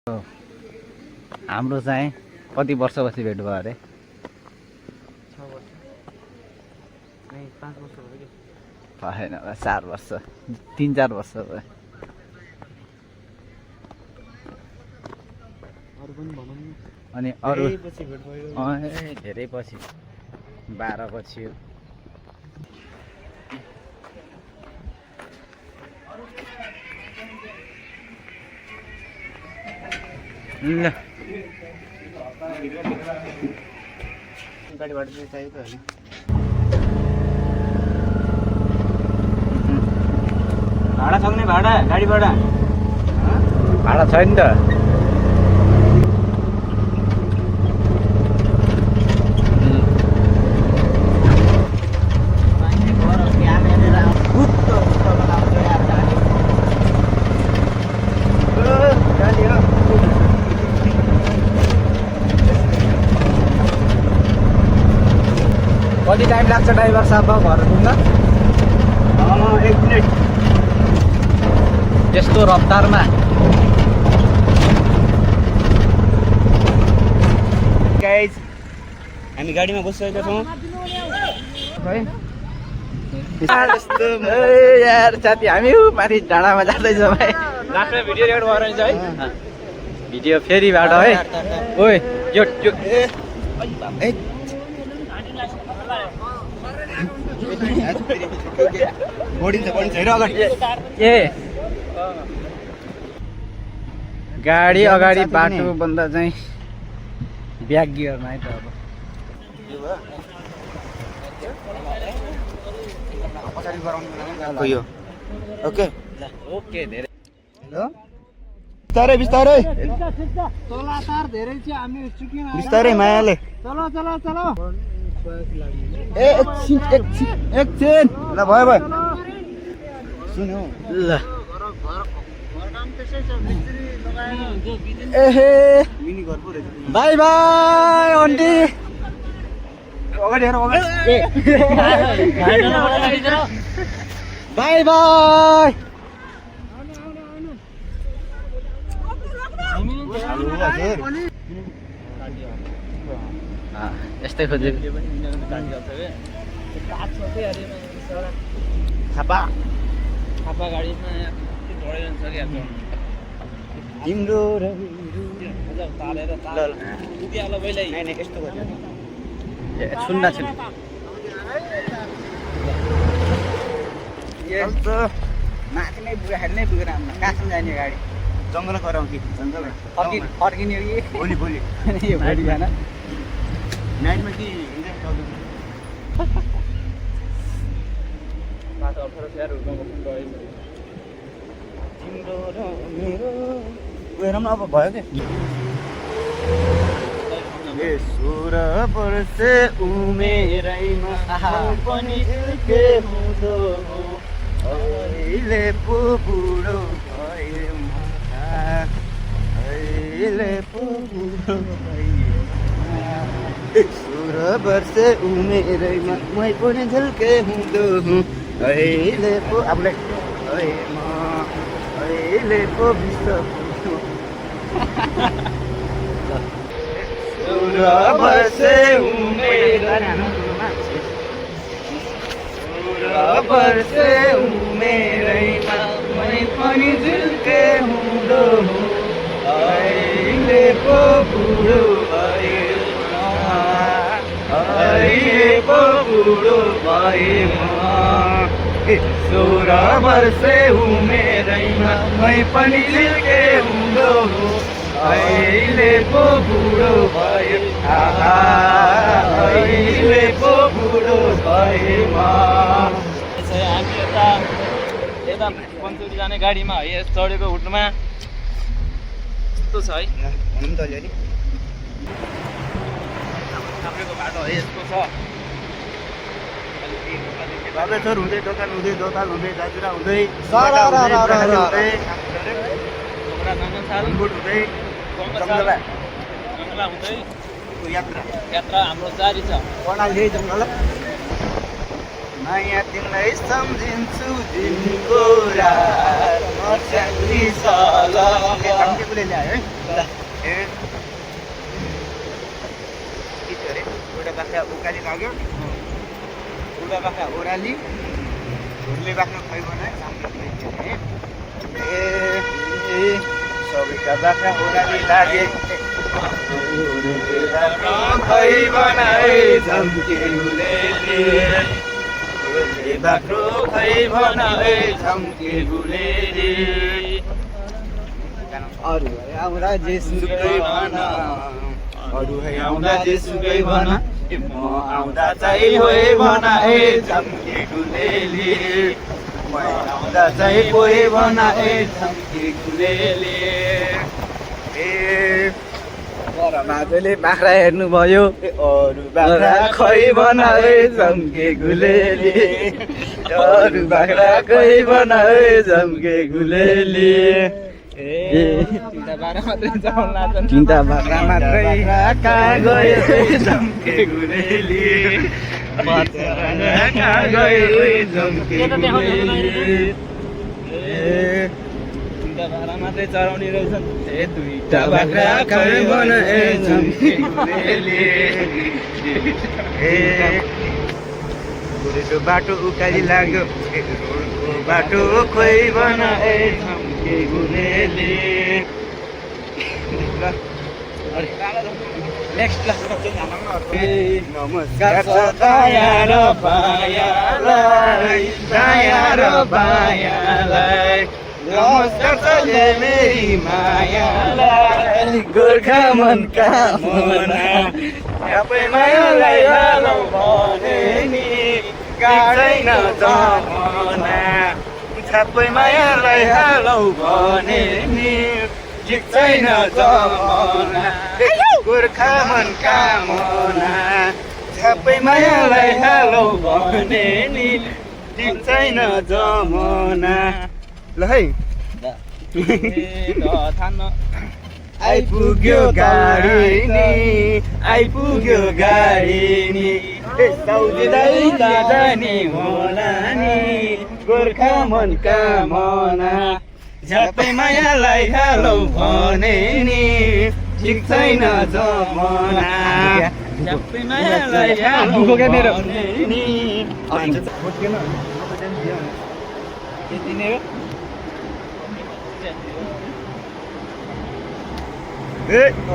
हाम्रो चाहिँ कति वर्षपछि भेट भयो अरे? 6 वर्ष नहीं 5 वर्ष हो गयो। भएन 4 वर्ष 3-4 वर्ष भयो। अरु पनि भनौँ न। अनि अरु पछि भेट भयो। धेरै पछि 12 पछि हो। ल गाडीबाट चाहिँ चाहिएको हैन। भाडा सक्ने भाडा गाडी भाडा भाडा छैन त। कति टाइम लाग्छ ड्राइभर साहब घर पुग्न? 1 मिनेट। यस्तो रफ्तारमा गाइज हामी गाडीमा बसिरहेका छौँ। यार साथी हामी माथि डाँडामा जाँदैछौँ भाइ। लास्टमा भिडियो रेकर्ड भएर रहेछ है। भिडियो फेरिबाट है। ओइ यो बढिन्छ हेर अगाडि। ए गाडी अगाडि बाटो भन्दा चाहिँ ब्याक गियरमा है त अब। पछाडि गराउनु यो ओके ओके धेरै हेलो बिस्तारै बिस्तारै तला तार धेरै छ हामी चुकिन बिस्तारै मायाले चलो चलो चलो ए एकछिन ल भयो भयो सुन्नु ल घर काम त्यसै छ मिस्त्री लगाएर एहे मिनी घर पो रहेछ बाई बाई आन्टी अगाडि हेर अगाडि बाई बाई यस्तै खोजेको थापा थापा गाडीमा ढोडिरहन्छ कि अब तिम्रो तालेर उभिहाल्यो पहिल्यै यस्तो गर्नु सुन्न माथि नै बुढाखाली नै पुगेर हाम्रो कहाँसम्म जाने गाडी जङ्गल गराउँ कि जङ्गल फर्किने हो कि भोलि भोलि यो भोलि बिहान नाइटमा कि बाटो अप्ठ्यारो स्याहार हुर्काउनु गयो तिम्रो र मेरो गएर पनि अब भयो क्या सुर वर्षे उमेरैमा पनि के हुँदो अहिले पो बुढो भयो अहिले पो बुढो भयो सुर वर्षे उमेरैमा मै पनि झल्के हुँदो अहिले पो आफूलाई अहिले पो विश्व सुर वर्षे वर्षे उमेरैमा मै पनि झुल्के हुँदो अहिले पो बुढो भयो अहिले पो बुढो भयो 16 वर्षे उमेरैमा मै पनि झुल्के हुँदो अहिले पो बुढो भयो अहिले पो बुढो भयो हामी यता पञ्चौरी जाने गाडीमा है चढेको उठ्नुमा यस्तो छ है भनौँ त अलिअलि काभ्रेको बाटो है यस्तो छ बाबेश्वर हुँदै दोकान हुँदै दाजुरा हुँदै छोकरा जङ्गलसाल हुँदै जङ्गला हुँदै यात्रा हाम्रो जारी छ कर्णाली जङ्गल माया तिमीलाई सम्झिन्छु दिनको रात ल्यायो है बाख्रा उकाली लाग्यो उल्टा बाख्रा ओह्राली घुर्ले बाख्रा खै बनाए सबैका बाख्रा ओह्राली लागे खै बनाए झम्के गुलेली बाख्रो खै बनाए झम्के गुलेली अरू आउँदा जेसुकै भन अरू है आउँदा जेसुकै भन म आउँदा चाहिँ होइ भन ए झम्के गुलेली म आउँदा चाहिँ होइ भन ए झम्के गुलेली ए माधुले बाख्रा हेर्नुभयो अरू बाख्रा खै भन ए झम्के गुलेली अरू बाख्रा खै भन ए झम्के गुलेली तिनवटा बाख्रा मात्रै कहाँ गयो झम्के गुलेली कहाँ गयो झम्के गुलेली तिनवटा बाख्रा मात्रै चराउने रहेछन् दुईटा बाख्रा खै भन ए झम्के गुलेली गोरेटो बाटो उकाली लाग्यो रोडको बाटो खोइ भन ए झम्के गुलेली नेक्स्ट नमस्कार छ दाया र बायालाई दाया र बायालाई नमस्कार छ मेरी मायालाई गोर्खा मनका मना सबै मायालाई हालौ भने नि गाड्दैन जमाना सबै मायालाई हालौ भने नि ठिक छैन जमाना गोर्खा मनका मना सबै मायालाई हालौ भने नि ठिक छैन जमाना ल है आइपुग्यो गाडी नि आइपुग्यो गाडी नि सौजिँदै जाने होला नि गोर्खा मनका मना सबै मायालाई हालौ भने नि ठिक छैन जमाना सबै मायालाई हालौ भने नि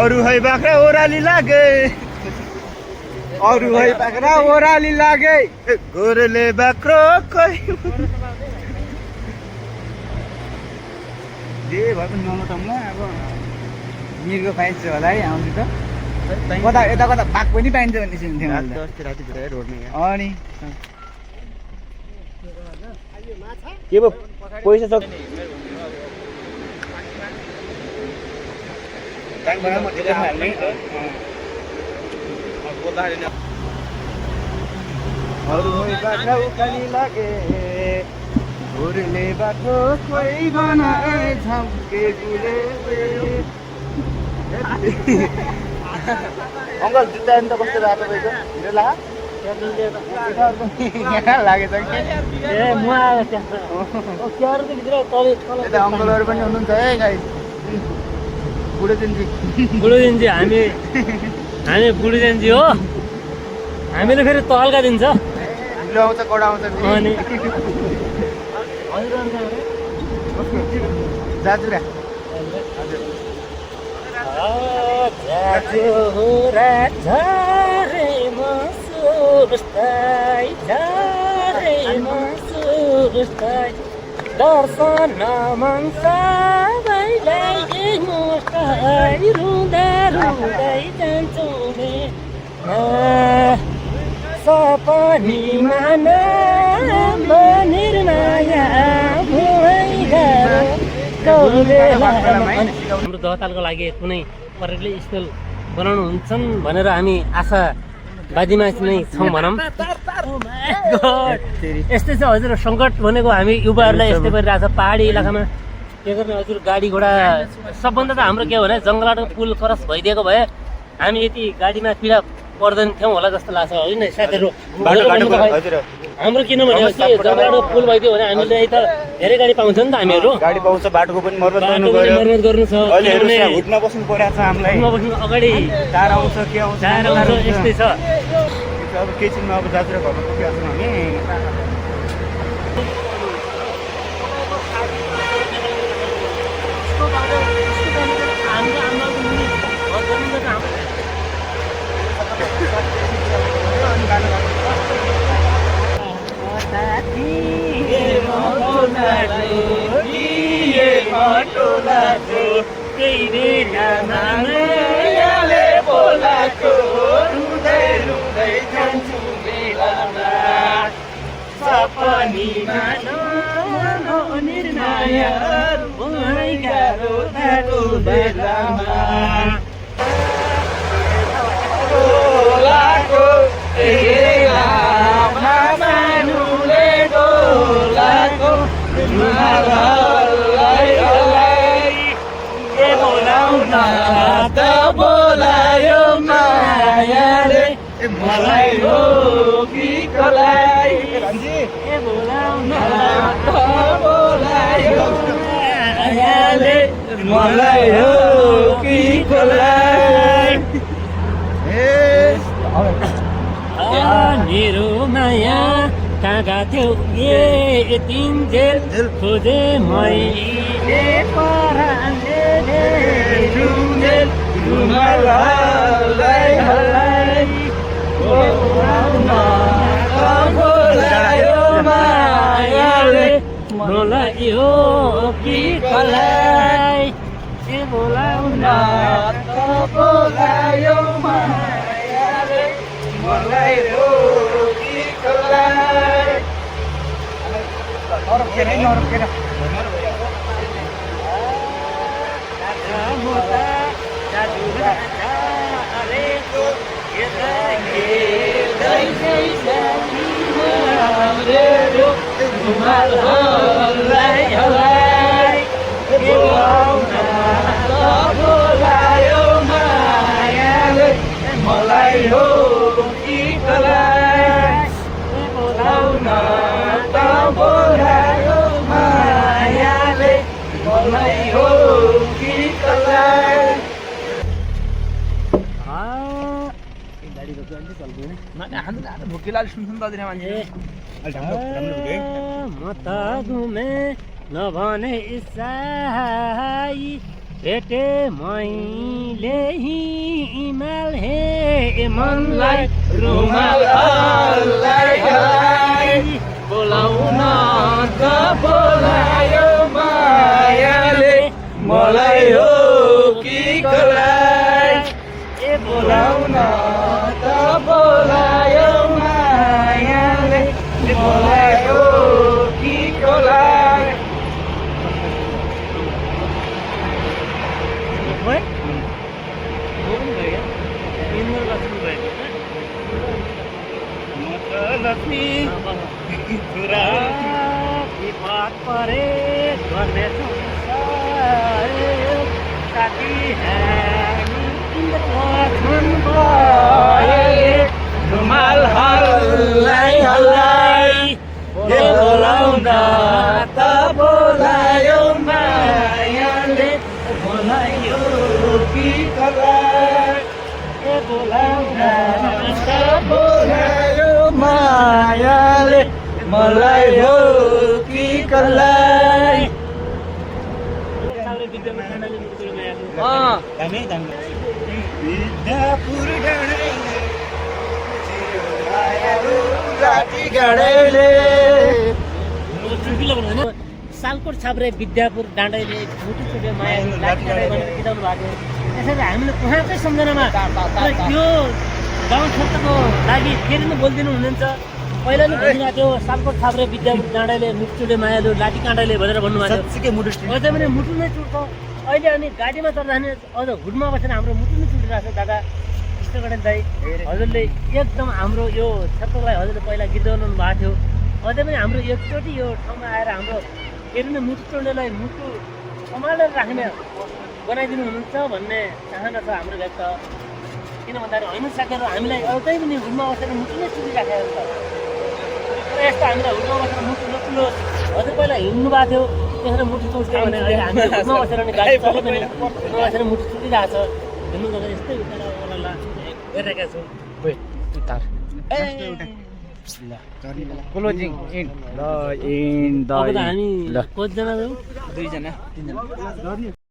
अरू है बाख्रा ओह्राली लागे अरू है बाख्रा ओह्राली लागे गोरुले बाख्रो खै जे भए पनि नलटाउँला अब मिर्गो पाइन्छ होला है आउँछु त कता यता कता बाघ पनि पाइन्छ भन्ने सुन्थ्यो मैले त। अस्ति राति भित्र रोड्ने अनि के पो पैसा छ अरू बाख्रा उकाली लागे गोरुले बाख्रो खोइ भन ए झम्के गुलेली अङ्कल जुत्ता नि त कस्तो रातो रहेछ हिँडेर ला लागेछ कि यता अङ्कलहरू पनि हुनुहुन्छ है गाई बुढोजेनजी बुढोजेनजी हामी बुढोजेनजी हो हामीले फेरि तहल्का दिन्छ ढिलो आउँछ कडा आउँछ अनि जाजुरा दर्शन मन सबैलाई मुस्काई रुँदा रुँदै जान्छु सपनीमा निर्माया हाम्रो दहतालको लागि कुनै पर्यटन स्थल बनाउनु हुन्छन् भनेर हामी आशावादीमा नै छौँ भनौँ। यस्तै छ हजुर सङ्कट भनेको हामी युवाहरूलाई यस्तै परिरहेको छ पहाडी इलाकामा के गर्ने हजुर गाडी घोडा सबभन्दा त हाम्रो के हो भने जङ्गलको पुल क्रस भइदिएको भए हामी यति गाडीमा पीडा पर्दैन थियौँ होला जस्तो लाग्छ होइन साथीहरू बाटो हजुर हाम्रो किनभने के जग्गाको पुल भइदियो भने हामीले यता धेरै गाडी पाउँछ नि त हामीहरू गाडी पाउँछ बाटोको पनि मर्मत गर्नु बाटोको पनि पर्यो मर्मत गर्नु छ अहिले हेर्नुहोस् किनभने यहाँ हुटमा बस्नु परेको छ हामीलाई हुटमा बस्नु अगाडि चार आउँछ के आउँछ चार आउँछ यस्तै छ अब के चिनमा अब जात्रा घरमा पुगेको छौँ हामी बोलायो मायाले मलाई हो कि कसलाई बोलायो मायाले मलाई हो कि कसलाई मेरो माया कहाँ गएको थियो तिनजेल खोजे मैले पराले बोलायो मायाले मलाई हो कि कसलाई ए बोलाउन बोलायो मायाले मलाई हो कि कसलाई बोलायो मायाले मलाई हो कि कसलाई बोलाउन त बोलायो मायाले मलाई हो कि कसलाई भुकिलाले सुन्छन् दाजु मान्छे म त घुमे नभने इसाई भेटे मैले हिमाल हे मनलाई रुमाल बोलाउन त बोलायो मायाले मलाई हो कि कसलाई ए बोलाउन त बोलायो मायाले मलाई हो कि कसलाई लक्ष्मी विपद परे गर्ने साथी रुमाल हल्लाई हल्लाई बोलाउन त बोलायो मायाले बोलायो कि कसलाई बोलाउन त बोलायो मायाले मलाई हो कि कसलाई विद्यापुर सालकोट छाप्रे विद्यापुर डाँडैले मुटु चुटे माया लाठी डाँडै भनेर बिताउनु भएको त्यसैले हामीले उहाँकै सम्झनामा यो गाउँ क्षेत्रको लागि फेरि नै बोलिदिनु हुनुहुन्छ पहिला नै भनिरहेको थियो सालकोट छाप्रे विद्यापुर डाँडैले मुटु चुटे मायालु लाठी काँडाले भनेर भन्नुभएको थियो अझै पनि मुटु नै चुट्छ अहिले अनि गाडीमा चढ्दाखेरि अझ हुडमा बसेर हाम्रो मुटु नै चुटिरहेको छ दादा कृष्णगणेश दाई हजुरले एकदम हाम्रो यो क्षेत्रलाई हजुरले पहिला गीत गाउनु भएको थियो अझै पनि हाम्रो एकचोटि यो ठाउँमा आएर हाम्रो फेरि नै मुटु चोड्नेलाई मुटु सम्हालेर राख्ने बनाइदिनु हुनुहुन्छ भन्ने चाहना छ हाम्रो व्यक्त किन भन्दाखेरि होइन साथीहरू हामीलाई एउटै पनि हुडमा बसेर मुटु नै सुतिराखेको छ तर यस्तो हामीलाई हुडमा बसेर मुटु नकुलो हजुर पहिला हिँड्नु भएको थियो त्यसरी मुटु चुट्यो भने अहिले हामी हुडमा बसेर नि गाडी चले पनि हुडमा बसेर मुटु चुटिरहेको छ हिँड्नु गर्दा यस्तै उता गरिरहेका छौँ क्लोजिङ इन्ड ल इन्ड अब त हामी कतिजना छौँ 2 जना 3 जना